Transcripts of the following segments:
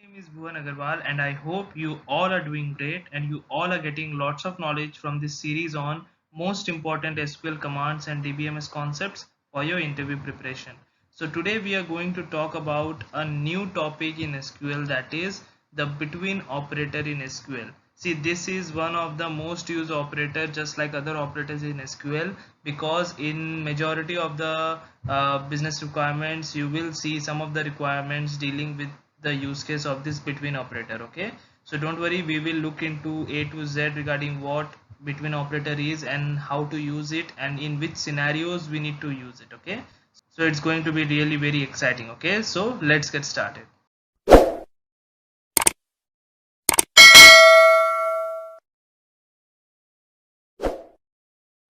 name is Bhuvan Agarwal, and I hope you all are doing great and you all are getting lots of knowledge from this series on most important SQL commands and DBMS concepts for your interview preparation. So, today we are going to talk about a new topic in SQL, that is the between operator in SQL. See, this is one of the most used operator just like other operators in SQL, because in majority of the business requirements you will see some of the requirements dealing with the use case of this between operator. Okay, so don't worry, we will look into A to Z regarding what between operator is and how to use it and in which scenarios we need to use it. Okay, so it's going to be really very exciting. Okay, so let's get started.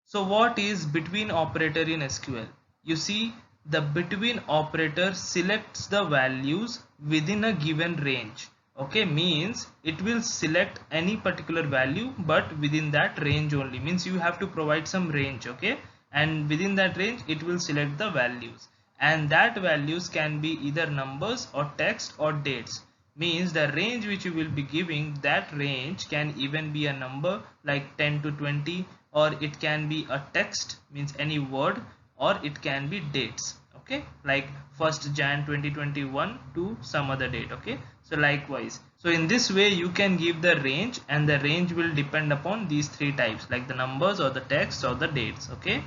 So what is between operator in SQL? You see, the between operator selects the values within a given range. Okay, means it will select any particular value but within that range only, means you have to provide some range. Okay, and within that range it will select the values, and that values can be either numbers or text or dates. Means the range which you will be giving, that range can even be a number like 10 to 20, or it can be a text, means any word, or it can be dates. Okay, like 1st Jan 2021 to some other date. Okay, so likewise, so in this way you can give the range, and the range will depend upon these three types, like the numbers or the text or the dates. Okay,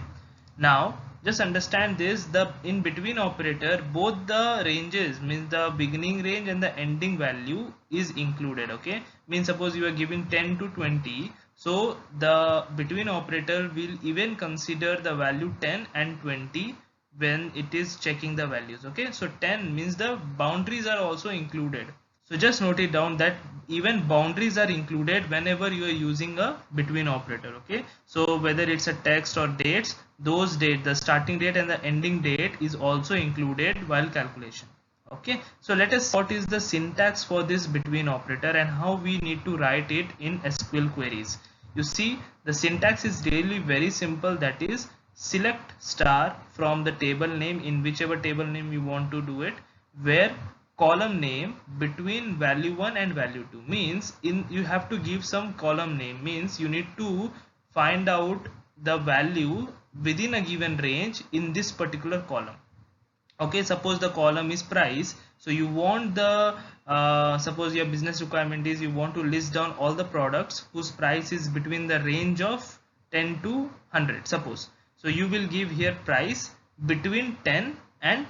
now just understand this, the in between operator, both the ranges, means the beginning range and the ending value is included. Okay, means suppose you are giving 10 to 20, so the between operator will even consider the value 10 and 20 when it is checking the values. Okay, so 10 means the boundaries are also included. So just note it down that even boundaries are included whenever you are using a between operator. Okay, so whether it's a text or dates, those date, the starting date and the ending date is also included while calculation. Okay, so let us see what is the syntax for this between operator and how we need to write it in SQL queries. You see, the syntax is really very simple, that is select star from the table name, in whichever table name you want to do it, where column name between value 1 and value 2, means in you have to give some column name, means you need to find out the value within a given range in this particular column. Okay, suppose the column is price, so you want the suppose your business requirement is you want to list down all the products whose price is between the range of 10 to 100, suppose. So you will give here price between 10 and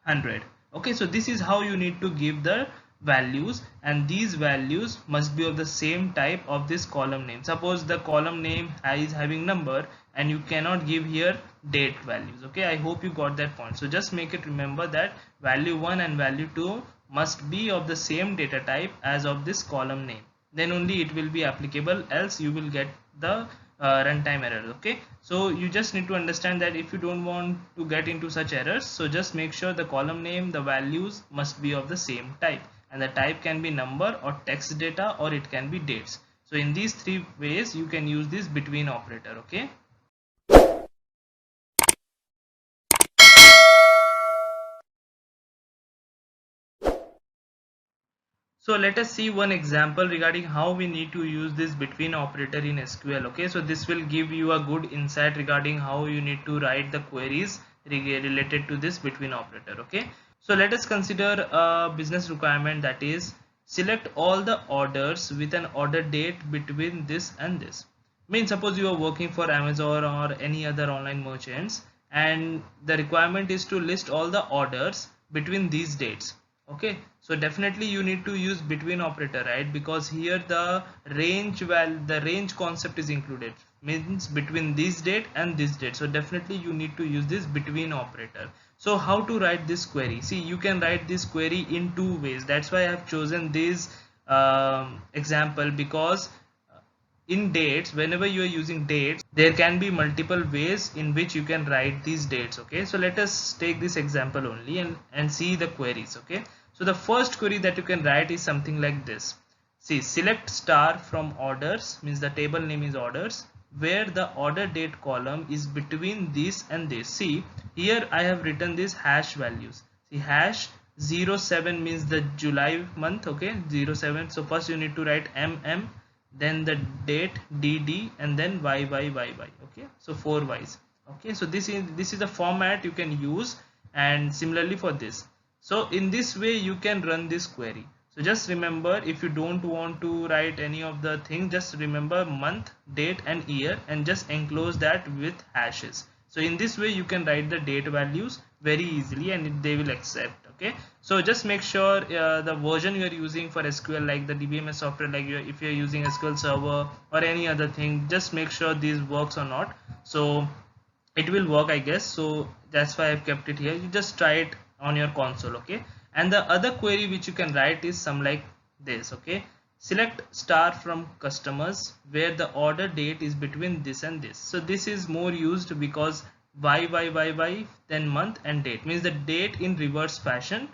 100. Okay, so this is how you need to give the values, and these values must be of the same type of this column name. Suppose the column name is having number, and you cannot give here date values. Okay, I hope you got that point. So just make it remember that value 1 and value 2 must be of the same data type as of this column name, then only it will be applicable, else you will get the runtime error. Okay, so you just need to understand that if you don't want to get into such errors, so just make sure the column name, the values must be of the same type, and the type can be number or text data, or it can be dates. So in these three ways you can use this between operator. Okay, so let us see one example regarding how we need to use this between operator in SQL. Okay, so this will give you a good insight regarding how you need to write the queries related to this between operator. Okay, so let us consider a business requirement, that is select all the orders with an order date between this and this. Means suppose you are working for Amazon or any other online merchants, and the requirement is to list all the orders between these dates. Okay, so definitely you need to use between operator, right? Because here the the range concept is included, means between this date and this date, so definitely you need to use this between operator. So how to write this query? See, you can write this query in two ways. That's why I have chosen this example, because in dates, whenever you are using dates, there can be multiple ways in which you can write these dates. Okay, so let us take this example only and see the queries. Okay, so the first query that you can write is something like this. See, select star from orders, means the table name is orders, where the order date column is between this and this. See, here I have written this hash values. See, hash 07 means the July month. Okay, 07. So first you need to write MM, then the date DD, and then YYYY. Okay, so 4 Y's. Okay, so this is the format you can use, and similarly for this. So in this way you can run this query. So just remember, if you don't want to write any of the things, just remember month, date and year, and just enclose that with hashes. So in this way you can write the date values very easily, and they will accept. Okay, so just make sure the version you are using for SQL, like the DBMS software, like if you're using SQL Server or any other thing, just make sure this works or not. So it will work, I guess. So that's why I've kept it here. You just try it on your console. Okay, and the other query which you can write is some like this. Okay, select star from customers where the order date is between this and this. So this is more used because y then month and date, means the date in reverse fashion,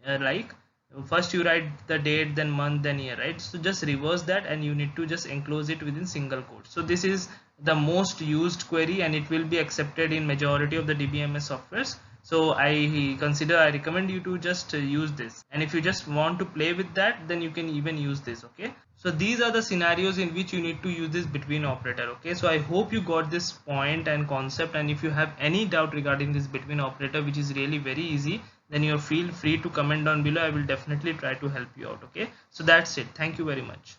like first you write the date, then month, then year, right? So just reverse that, and you need to just enclose it within single quote. So this is the most used query, and it will be accepted in majority of the DBMS softwares. So I recommend you to just use this, and if you just want to play with that, then you can even use this. Okay, so these are the scenarios in which you need to use this between operator. Okay, so I hope you got this point and concept, and if you have any doubt regarding this between operator, which is really very easy, then you feel free to comment down below. I will definitely try to help you out. Okay, so that's it. Thank you very much.